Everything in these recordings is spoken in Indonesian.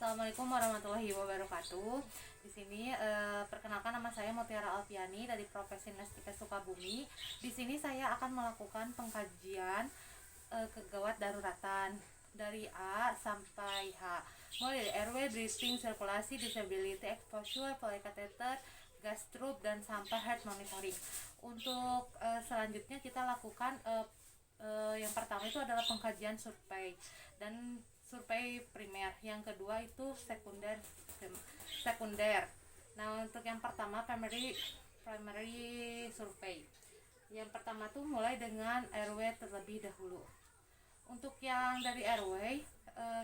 Assalamualaikum warahmatullahi wabarakatuh. Di sini perkenalkan, nama saya Mutiara Alfiani dari Profesi Nestika Sukabumi. Di sini saya akan melakukan pengkajian kegawat daruratan dari A sampai H. Mulai dari airway, breathing, sirkulasi, disability, exposure, poly catheter, gas tube, dan sampai heart monitoring. Untuk selanjutnya kita lakukan yang pertama itu adalah pengkajian survei dan survei primer, yang kedua itu sekunder. Nah, untuk yang pertama primary survey. Yang pertama tuh mulai dengan airway terlebih dahulu. Untuk yang dari airway,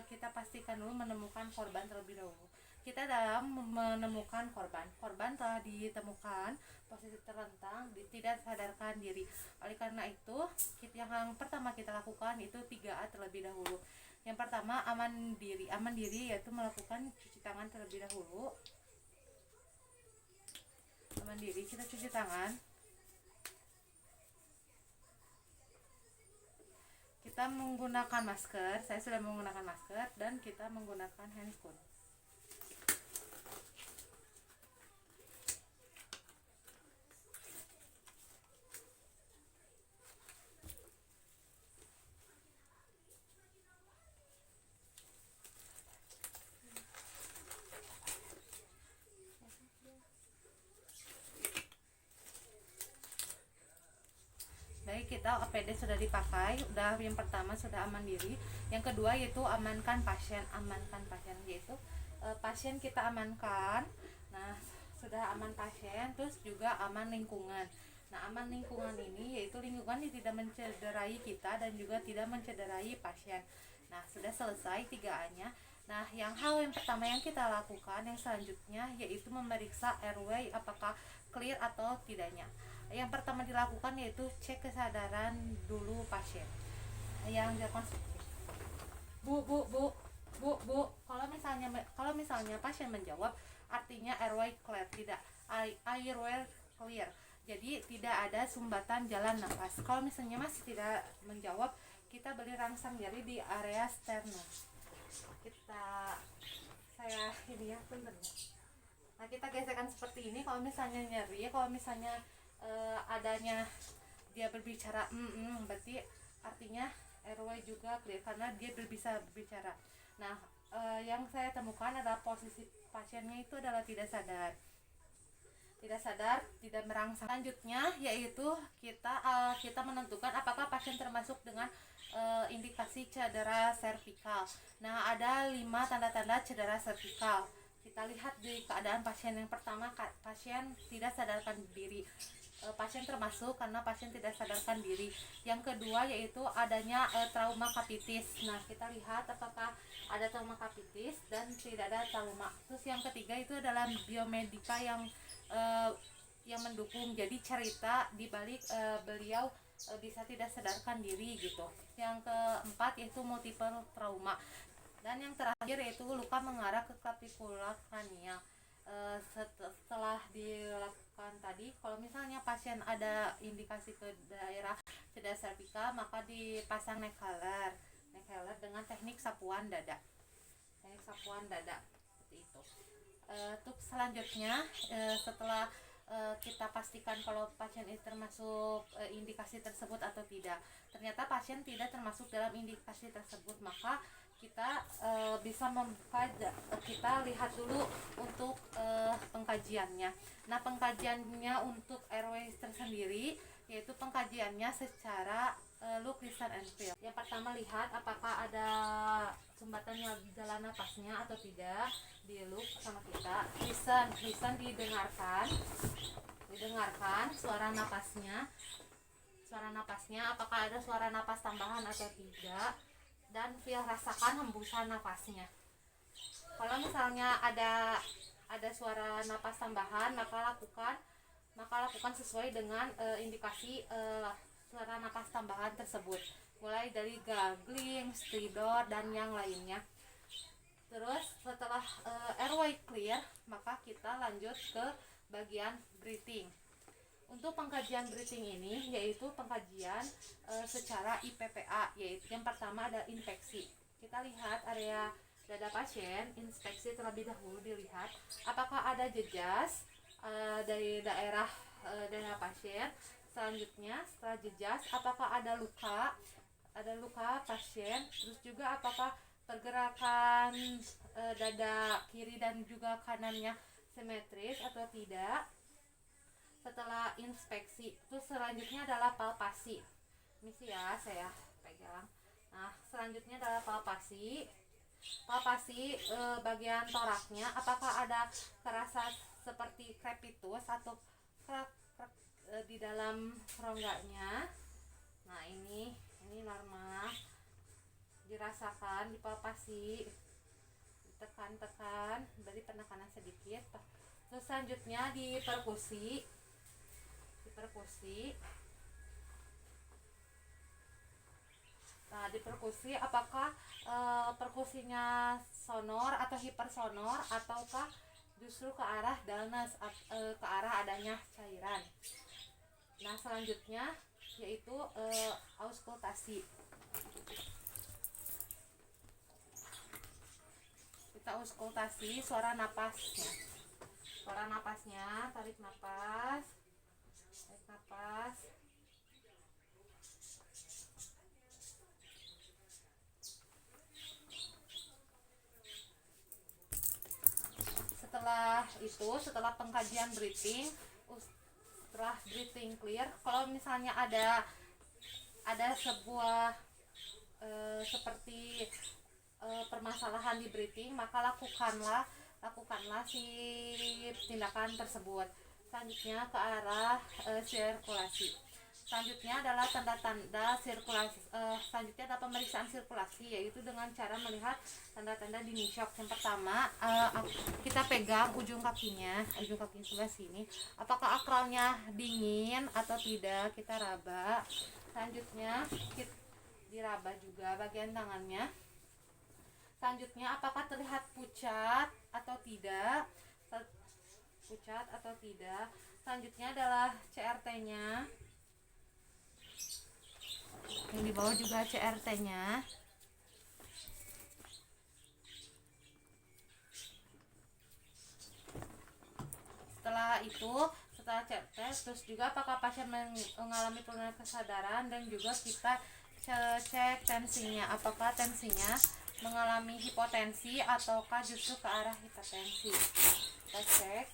kita pastikan dulu menemukan korban terlebih dahulu. Kita dalam menemukan korban telah ditemukan posisi terlentang, tidak sadarkan diri. Oleh karena itu, yang pertama kita lakukan itu 3A terlebih dahulu. Yang pertama, aman diri yaitu melakukan cuci tangan terlebih dahulu. Aman diri, kita cuci tangan. Kita menggunakan masker, saya sudah menggunakan masker, dan kita menggunakan handphone. Baik, kita APD sudah dipakai, udah yang pertama sudah aman diri, yang kedua yaitu amankan pasien, yaitu pasien kita amankan. Nah, sudah aman pasien, terus juga aman lingkungan. Nah, aman lingkungan ini yaitu lingkungan yang tidak mencederai kita dan juga tidak mencederai pasien. Nah, sudah selesai 3A-nya. Nah, hal yang pertama yang kita lakukan yang selanjutnya yaitu memeriksa airway apakah clear atau tidaknya. Yang pertama dilakukan yaitu cek kesadaran dulu pasien. Yang dilakukan bu, kalau misalnya pasien menjawab, artinya airway clear, tidak airway clear. Jadi tidak ada sumbatan jalan nafas. Kalau misalnya masih tidak menjawab, kita beri rangsang jari di area sternum. Nah, kita gesekkan seperti ini. Kalau misalnya nyeri, kalau misalnya adanya dia berbicara berarti artinya airway juga clear karena dia bisa berbicara. Nah, yang saya temukan adalah posisi pasiennya itu adalah tidak sadar, tidak merangsang. Selanjutnya yaitu kita menentukan apakah pasien termasuk dengan indikasi cedera servikal. Nah, ada 5 tanda-tanda cedera servikal. Kita lihat di keadaan pasien. Yang pertama, pasien tidak sadarkan diri. Pasien termasuk karena pasien tidak sadarkan diri. Yang kedua yaitu adanya trauma kapitis. Nah, kita lihat apakah ada trauma kapitis dan tidak ada trauma. Terus yang ketiga itu adalah biomedika yang mendukung. Jadi cerita di balik beliau bisa tidak sadarkan diri gitu. Yang keempat yaitu multiple trauma. Dan yang terakhir yaitu luka mengarah ke clavicula cranial. Setelah dilakukan tadi, kalau misalnya pasien ada indikasi ke daerah cedera servikal, maka dipasang neck collar dengan teknik sapuan dada seperti itu. Untuk selanjutnya, setelah kita pastikan kalau pasien itu termasuk indikasi tersebut atau tidak, ternyata pasien tidak termasuk dalam indikasi tersebut, maka kita bisa kita lihat dulu untuk pengkajiannya. Nah, pengkajiannya untuk airway tersendiri yaitu pengkajiannya secara look, listen, and feel. Yang pertama, lihat apakah ada sumbatan jalan napasnya atau tidak. Di look sama kita. Listen, didengarkan suara napasnya apakah ada suara napas tambahan atau tidak. Dan feel, rasakan hembusan napasnya. Kalau misalnya ada suara napas tambahan, maka lakukan sesuai dengan indikasi suara napas tambahan tersebut, mulai dari gargling, stridor, dan yang lainnya. Terus setelah airway clear, maka kita lanjut ke bagian breathing. Untuk pengkajian breathing ini yaitu pengkajian secara IPPA, yaitu yang pertama ada infeksi. Kita lihat area dada pasien, inspeksi terlebih dahulu, dilihat apakah ada jejas dari daerah dada pasien. Selanjutnya setelah jejas, apakah ada luka pasien, terus juga apakah pergerakan dada kiri dan juga kanannya simetris atau tidak. Setelah inspeksi itu selanjutnya adalah palpasi. Misi ya, saya pegang. Nah, selanjutnya adalah palpasi bagian toraknya, apakah ada kerasa seperti crepitus atau krek di dalam rongganya. Nah, ini normal, dirasakan, dipalpasi, ditekan-tekan, beri penekanan sedikit. Terus selanjutnya diperkusi. Nah, diperkusi apakah perkusinya sonor atau hipersonor, ataukah justru ke arah dullness, ke arah adanya cairan. Nah, selanjutnya yaitu auskultasi. Kita auskultasi suara napasnya. Tarik napas. Setelah pengkajian breathing, setelah breathing clear, kalau misalnya ada sebuah seperti permasalahan di breathing, maka lakukanlah si tindakan tersebut. Selanjutnya ke arah sirkulasi. Selanjutnya adalah tanda-tanda sirkulasi. Selanjutnya adalah pemeriksaan sirkulasi, yaitu dengan cara melihat tanda-tanda dini shock. Yang pertama, kita pegang ujung kakinya sebelah sini. Apakah akralnya dingin atau tidak? Kita raba. Selanjutnya kita diraba juga bagian tangannya. Selanjutnya, apakah terlihat pucat atau tidak? Selanjutnya adalah CRT-nya. Yang di bawah juga CRT-nya. Setelah CRT, terus juga apakah pasien mengalami penurunan kesadaran, dan juga kita cek tensinya, apakah tensinya mengalami hipotensi ataukah justru ke arah hipertensi. Kita cek.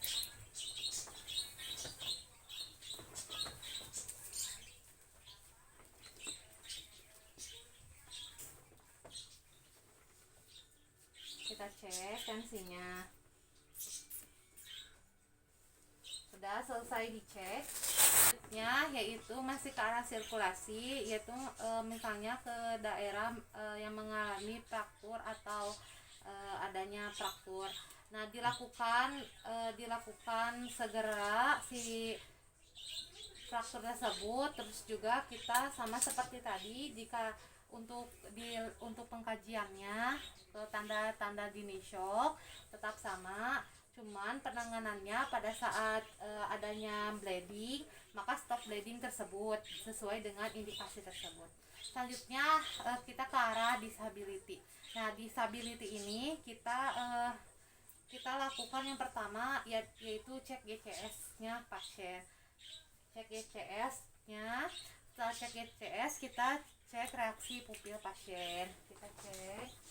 Tensinya. Sudah selesai dicek, selanjutnya yaitu masih ke arah sirkulasi, yaitu misalnya ke daerah yang mengalami fraktur atau adanya fraktur. Nah, dilakukan segera si fraktur tersebut. Terus juga kita sama seperti tadi, jika untuk pengkajiannya tanda-tanda dini shock tetap sama, cuman penanganannya pada saat adanya bleeding, maka stop bleeding tersebut sesuai dengan indikasi tersebut. Selanjutnya kita ke arah disability. Nah, disability ini kita lakukan yang pertama yaitu cek GCS-nya pasien. Setelah cek GCS, kita cek reaksi pupil pasien. Kita cek.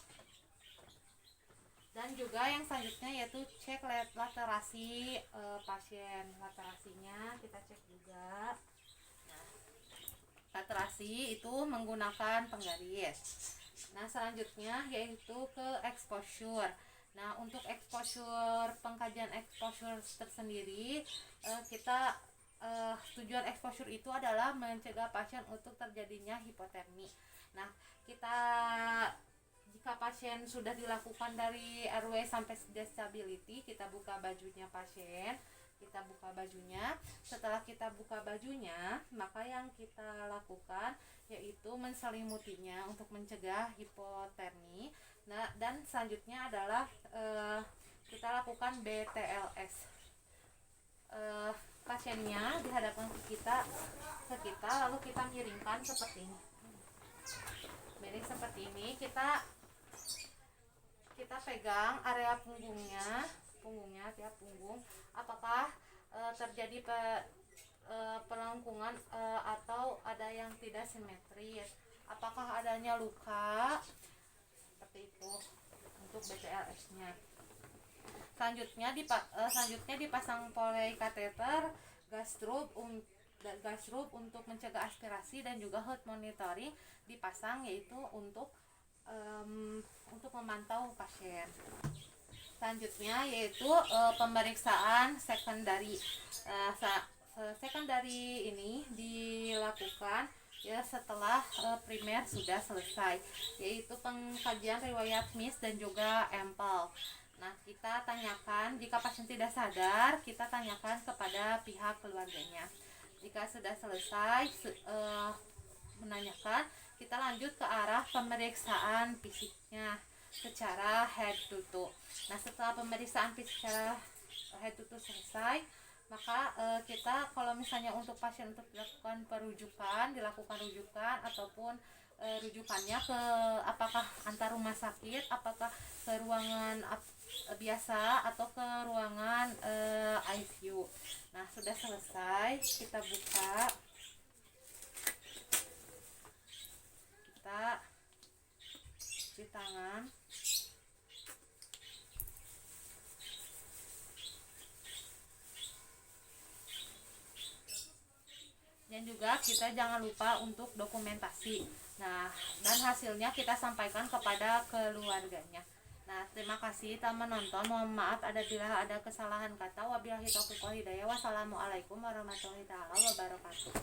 Dan juga yang selanjutnya yaitu cek laterasi pasien. Laterasinya kita cek juga. Nah, laterasi itu menggunakan penggaris. Nah, selanjutnya yaitu ke exposure. Nah, untuk pengkajian exposure tersendiri, kita tujuan exposure itu adalah mencegah pasien untuk terjadinya hipotermi. Nah, jika pasien sudah dilakukan dari RW sampai disability, kita buka bajunya pasien. Setelah kita buka bajunya, maka yang kita lakukan yaitu menselimutinya untuk mencegah hipotermi. Nah, dan selanjutnya adalah kita lakukan BTLS. Pasiennya dihadapkan ke kita, lalu kita miringkan seperti ini. Kita kita pegang area punggungnya tiap punggung, apakah terjadi pelengkungan atau ada yang tidak simetris, apakah adanya luka, seperti itu untuk BCLS-nya. Selanjutnya dipasang polycatheter gas tube untuk mencegah aspirasi, dan juga heart monitoring dipasang, yaitu untuk memantau pasien. Selanjutnya yaitu pemeriksaan secondary. Secondary ini dilakukan ya setelah primer sudah selesai, yaitu pengkajian riwayat MIS dan juga EMPL. Nah, kita tanyakan, jika pasien tidak sadar, kita tanyakan kepada pihak keluarganya. Jika sudah selesai menanyakan, kita lanjut ke arah pemeriksaan fisiknya secara head to toe. Nah, setelah pemeriksaan fisik secara head to toe selesai, maka kita kalau misalnya untuk pasien untuk dilakukan rujukan ataupun rujukannya ke apakah antar rumah sakit, apakah ke ruangan biasa atau ke ruangan ICU. Nah, sudah selesai, kita buka, kita cuci tangan. Dan juga kita jangan lupa untuk dokumentasi. Nah, dan hasilnya kita sampaikan kepada keluarganya. Nah, terima kasih telah menonton. Mohon maaf apabila ada kesalahan kata. Wabillahi taufiq wal hidayah. Wassalamualaikum warahmatullahi wabarakatuh.